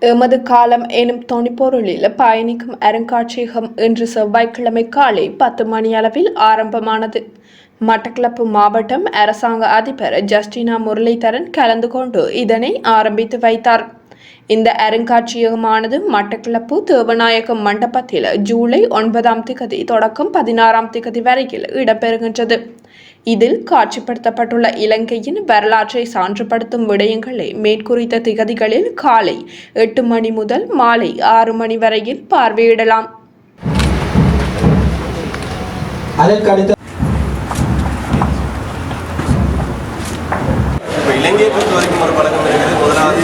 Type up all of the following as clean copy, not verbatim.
எமது காலம் எனும் தொனிப்பொருளில் பயணிக்கும் அருங்காட்சியகம் இன்று செவ்வாய்க்கிழமை காலை 10 மணி அளவில் ஆரம்பமானது. மட்டக்களப்பு மாவட்டம் அரசாங்க அதிபர் ஜஸ்டினா முரளிதரன் கலந்து கொண்டு இதனை ஆரம்பித்து வைத்தார். இந்த அருங்காட்சியகமானது மட்டக்களப்பு தேவநாயகம் மண்டபத்தில் ஜூலை 9 தொடக்கம் 16 வரையில் இடம்பெறுகின்றது. இதில் காட்சிப்படுத்தப்பட்டுள்ள இலங்கையின் வரலாற்றை சான்றுபடுத்தும் விடயங்களை மேற்குறித்த திகதிகளில் காலை 8 மணி முதல் மாலை 6 மணி வரையில் பார்வையிடலாம். இலங்கையை பொறுத்த வரைக்கும் ஒரு பழக்கம் இருக்குது. முதலாவது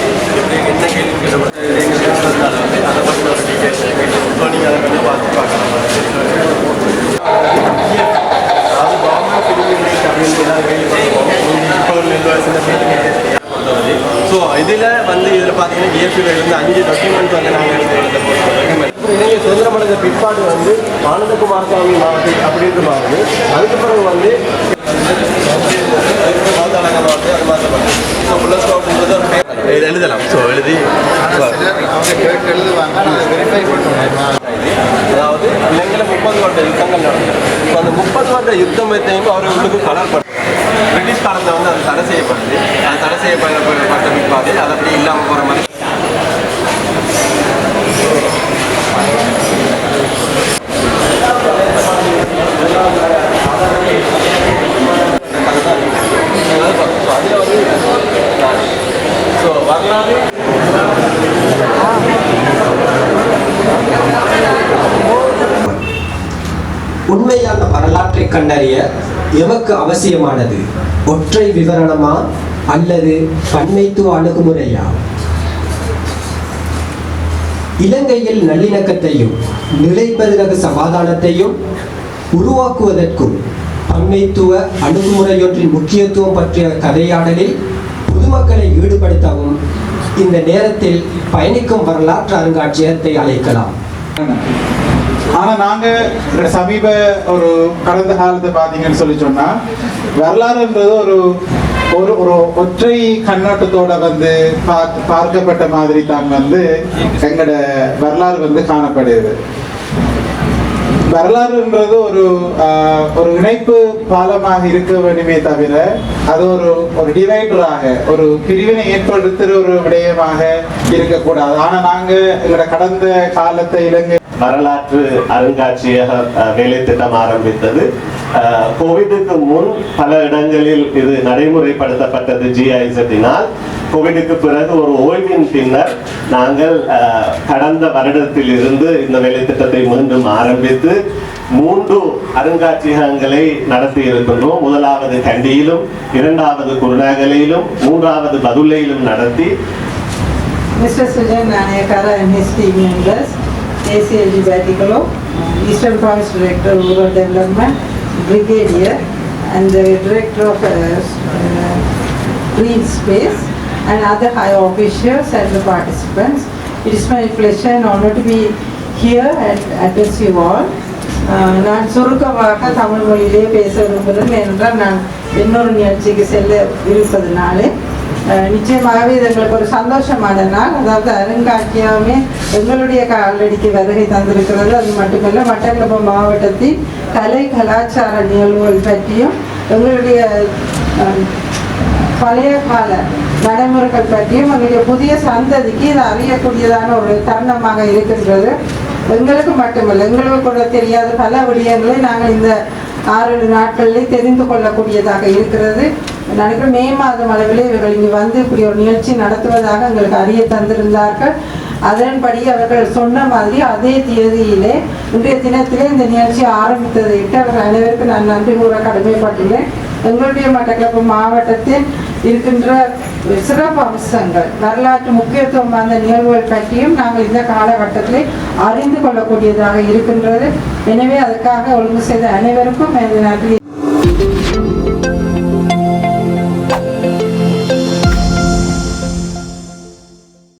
என்ன கேள்வி கேட்டப்பட்டு அதை பற்றி ஒரு டீட்டெயில்ஸ் இப்போ நீங்கள் அதை கொஞ்சம் பார்க்கலாம். அதாவது கவர்மெண்ட் பிரிவு அப்படின்னு ஏதாவது கேள்வி இப்போ ஒரு ஸோ இதில் பார்த்தீங்கன்னா இயற்கையிலிருந்து 5 டாக்குமெண்ட் நாங்கள் எடுத்து இலங்கை சுதந்திரம் அடைந்த பிற்பாடு ஆனந்தகுமார் சுவாமி மாவட்டம் அப்படின்ற மாதிரி அதுக்கு பிறகு எழுதலாம். ஸோ எழுதி அதாவது இலங்கையில் 30 வருட யுத்தங்கள் நடந்தது. இப்போ அந்த 30 வருட யுத்தத்தையும் அவர்களுக்கு கலர்படுது. பிரிட்டிஷ் காலத்தில் அது தடை செய்யப்படுது. அது தடை செய்யப்பட்ட பிற்பாடு அது அப்படி இல்லாமல் போகிற மாதிரி உண்மையான வரலாற்றை கண்டறிய எமக்கு அவசியமானது ஒற்றை விவரணமா அல்லது பன்மைத்துவ அணுகுமுறையா? இலங்கையில் நல்லிணக்கத்தையும் நிலைபெறுதகு சமாதானத்தையும் உருவாக்குவதற்கும் பன்மைத்துவ அணுகுமுறையொன்றின் முக்கியத்துவம் பற்றிய கதையாடலில் பொதுமக்களை ஈடுபடுத்தவும் இந்த நேரத்தில் பயணிக்கும் வரலாற்று அருங்காட்சியகத்தை அழைக்கலாம். ஆனால் நாங்கள் சமீப ஒரு கடந்த காலத்தை பார்த்தீங்கன்னு சொல்லி வரலாறுன்றது ஒரு ஒரு ஒரு ஒற்றை கண்ணோட்டத்தோட பார்க்கப்பட்ட மாதிரி தான் எங்களோட வரலாறு காணப்படுது. வரலாறுன்றது ஒரு இணைப்பு பாலமாக இருக்க வேண்டுமே தவிர அது ஒரு டிவைடராக ஒரு பிரிவினை ஏற்படுத்துகிற ஒரு விடயமாக இருக்கக்கூடாது. ஆனால் நாங்கள் எங்களோட கடந்த காலத்தை இலங்கை வரலாற்று அருங்காட்சியக வேலை திட்டம் ஆரம்பித்தது. கோவிடுக்கு முன் பல இடங்களில் இது நடைமுறைப்படுத்தப்பட்டது GIZ-இனால். கோவிடுக்கு பிறகு ஒரு ஓய்வின் பின்னர் நாங்கள் கடந்த வருடத்தில் இருந்து இந்த வேலை திட்டத்தை மீண்டும் ஆரம்பித்து 3 அருங்காட்சியகங்களை நடத்தி இருக்கின்றோம். முதலாவது கண்டியிலும், 2வது குருநாகலையிலும், 3வது பதுளையிலும் நடத்தி Mr. Sujan Nanayakara MSc members, ACLG Batikalo, Eastern Province Director Rural Development, Brigadier and the Director of Green Space and other high officials and the participants. It is my pleasure and honor to be here and address you all. நான் சுருக்கமாக தமிழ் மொழியிலே பேச விரும்புகிறேன். ஏனென்றால் நான் இன்னொரு நிகழ்ச்சிக்கு செல்ல இருப்பதனாலே நிச்சயமாகவே இது எங்களுக்கு ஒரு சந்தோஷமான நாள். அதாவது அருங்காட்சியகமே எங்களுடைய காலடிக்கு வருகை தந்திருக்கிறது. அது மட்டுமல்ல, மட்டக்களப்பு மாவட்டத்தின் கலை கலாச்சார நிகழ்வுகள் பற்றியும் எங்களுடைய பழைய கால நடைமுறைகள் பற்றியும் எங்களுடைய புதிய சந்ததிக்கு இது அறியக்கூடியதான ஒரு தருணமாக இருக்கின்றது. எங்களுக்கு மட்டுமல்ல, எங்களுக்கு கூட தெரியாத பல விடயங்களை நாங்கள் இந்த 6 நாட்களிலே தெரிந்து கொள்ளக்கூடியதாக இருக்கிறது. நினைக்கிறேன் மே மாதம் அளவிலே இவர்கள் இங்கே இப்படி ஒரு நிகழ்ச்சி நடத்துவதாக எங்களுக்கு அறிய தந்திருந்தார்கள். அதன்படி அவர்கள் சொன்ன மாதிரி அதே தேதியிலே இன்றைய தினத்திலே இந்த நிகழ்ச்சி ஆரம்பித்ததையிட்டு அவர்கள் அனைவருக்கும் நான் நன்றி கூற கடமைப்பட்டுள்ளேன். எங்களுடைய மட்டக்களப்பு மாவட்டத்தில் இருக்கின்ற சிறப்பு அம்சங்கள், வரலாற்று முக்கியத்துவம் வாய்ந்த நிகழ்வுகள் பற்றியும் நாங்கள் இந்த காலகட்டத்தில் அறிந்து கொள்ளக்கூடியதாக இருக்கின்றது. எனவே அதுக்காக ஒழுங்கு செய்த அனைவருக்கும் எனது நன்றி.